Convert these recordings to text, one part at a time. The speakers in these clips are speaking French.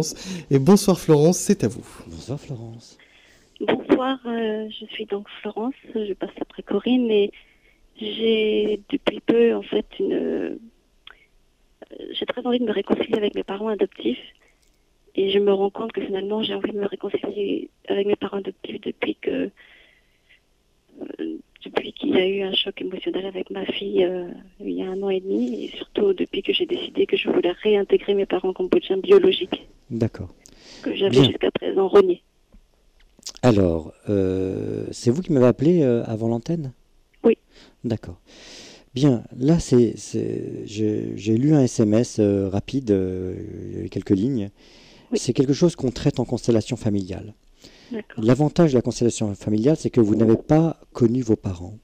Florence. Et bonsoir Florence, c'est à vous. Bonsoir Florence. Bonsoir, je suis donc Florence, je passe après Corinne et j'ai depuis peu en fait j'ai très envie de me réconcilier avec mes parents adoptifs et je me rends compte que finalement j'ai envie de me réconcilier avec mes parents adoptifs depuis qu'il y a eu un choc émotionnel avec ma fille il y a 1 an et demi et surtout depuis que j'ai décidé que je voulais réintégrer mes parents cambodgiens biologiques. D'accord. Que j'avais jusqu'à présent reniés. Alors, c'est vous qui m'avez appelé avant l'antenne? Oui. D'accord. Bien, là, j'ai lu un SMS rapide, quelques lignes. Oui. C'est quelque chose qu'on traite en constellation familiale. L'avantage de la constellation familiale, c'est que vous n'avez pas connu vos parents,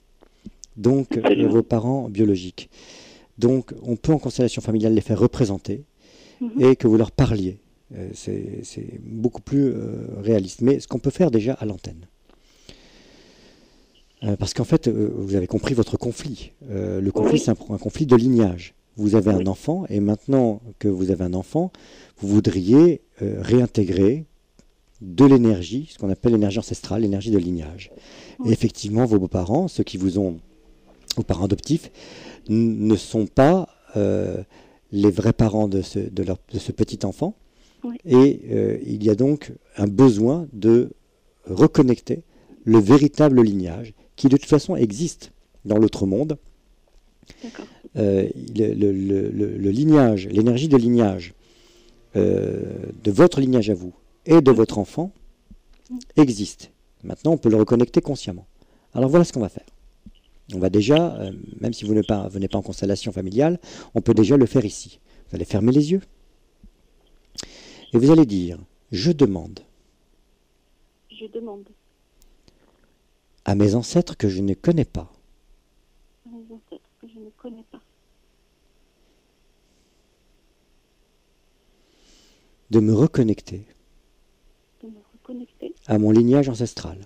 donc vos parents biologiques. Donc, on peut en constellation familiale les faire représenter et que vous leur parliez. C'est beaucoup plus réaliste. Mais ce qu'on peut faire déjà à l'antenne. Parce qu'en fait, vous avez compris votre conflit. Le conflit, c'est un conflit de lignage. Vous avez un enfant, et maintenant que vous avez un enfant, vous voudriez réintégrer de l'énergie, ce qu'on appelle l'énergie ancestrale, l'énergie de lignage. Et effectivement, vos beaux-parents, vos parents adoptifs, ne sont pas les vrais parents de ce petit enfant. Et il y a donc un besoin de reconnecter le véritable lignage qui de toute façon existe dans l'autre monde. Le lignage, l'énergie de lignage de votre lignage à vous et de votre enfant existe. Maintenant, on peut le reconnecter consciemment. Alors voilà ce qu'on va faire. On va déjà, même si vous venez pas en constellation familiale, on peut déjà le faire ici. Vous allez fermer les yeux. Et vous allez dire, je demande à mes ancêtres que je ne connais pas de me reconnecter à mon lignage ancestral.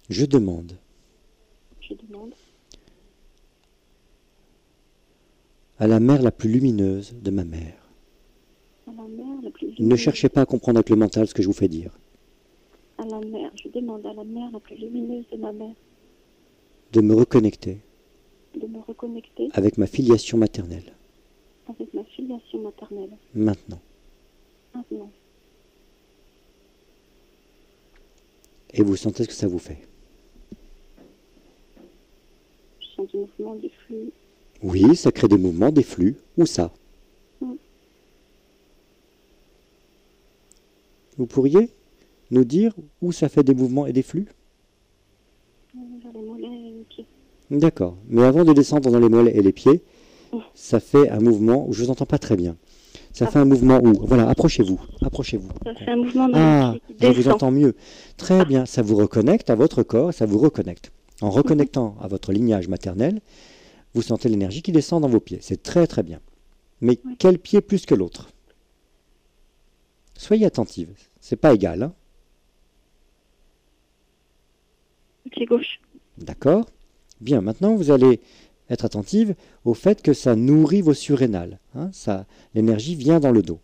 Je demande à la mère la plus lumineuse de ma mère. Ne cherchez pas à comprendre avec le mental ce que je vous fais dire. Je demande à la mère la plus lumineuse de ma mère de me reconnecter avec ma filiation maternelle. Maintenant. Et vous sentez ce que ça vous fait. Je sens du mouvement, du flux. Oui, ça crée des mouvements, des flux. Où ça? Vous pourriez nous dire où ça fait des mouvements et des flux? Dans les mollets et les pieds. D'accord. Mais avant de descendre dans les mollets et les pieds, ça fait un mouvement où je ne vous entends pas très bien. Ça fait un mouvement où? Voilà, approchez-vous. Approchez-vous. Ça fait un mouvement dans les pieds qui descend. Je vous entends mieux. Très bien. Ça vous reconnecte à votre corps, ça vous reconnecte. En reconnectant à votre lignage maternel, vous sentez l'énergie qui descend dans vos pieds. C'est très très bien. Mais quel pied plus que l'autre? Soyez attentive. C'est pas égal. Hein? Le pied gauche. D'accord. Bien, maintenant vous allez être attentive au fait que ça nourrit vos surrénales. Hein, l'énergie vient dans le dos.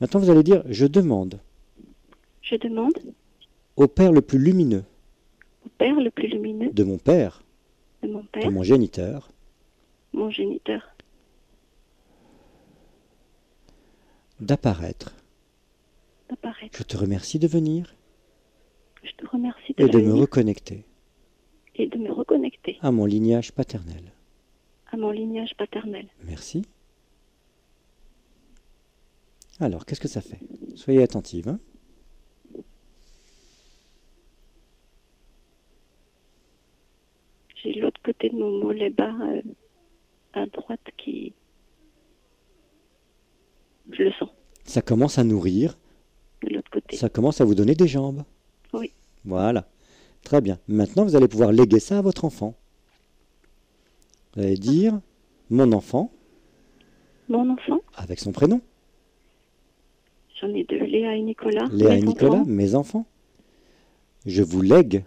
Maintenant vous allez dire, je demande. Je demande. Au Père le plus lumineux. Au Père le plus lumineux. De mon Père. De mon Père. De mon géniteur. Mon géniteur. D'apparaître. Je te remercie de venir. Je te remercie de me reconnecter. Et de me reconnecter. À mon lignage paternel. À mon lignage paternel. Merci. Alors, qu'est-ce que ça fait? Soyez attentive. Hein? J'ai l'autre côté de mon mollet bas à droite qui... Je le sens. Ça commence à nourrir. De l'autre côté. Ça commence à vous donner des jambes. Oui. Voilà. Très bien. Maintenant, vous allez pouvoir léguer ça à votre enfant. Vous allez dire, mon enfant. Mon enfant. Avec son prénom. J'en ai deux, Léa et Nicolas. Léa et Nicolas, mes enfants. Je vous lègue.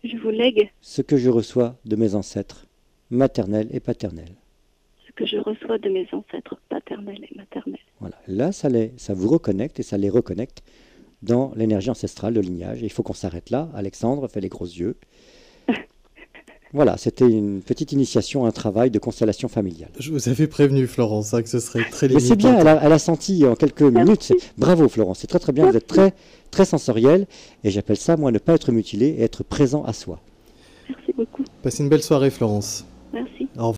Je vous lègue. Ce que je reçois de mes ancêtres, maternels et paternels. Ce que je reçois de mes ancêtres paternels et maternels. Voilà. Là, ça vous reconnecte et ça les reconnecte dans l'énergie ancestrale de lignage. Et il faut qu'on s'arrête là. Alexandre fait les gros yeux. Voilà, c'était une petite initiation à un travail de constellation familiale. Je vous avais prévenu, Florence, hein, que ce serait très Mais limitant. c'est bien, elle a senti en quelques minutes. Bravo, Florence, c'est très très bien. Vous êtes très, très sensorielle. Et j'appelle ça, moi, ne pas être mutilé et être présent à soi. Merci beaucoup. Passez une belle soirée, Florence. Merci. Au revoir.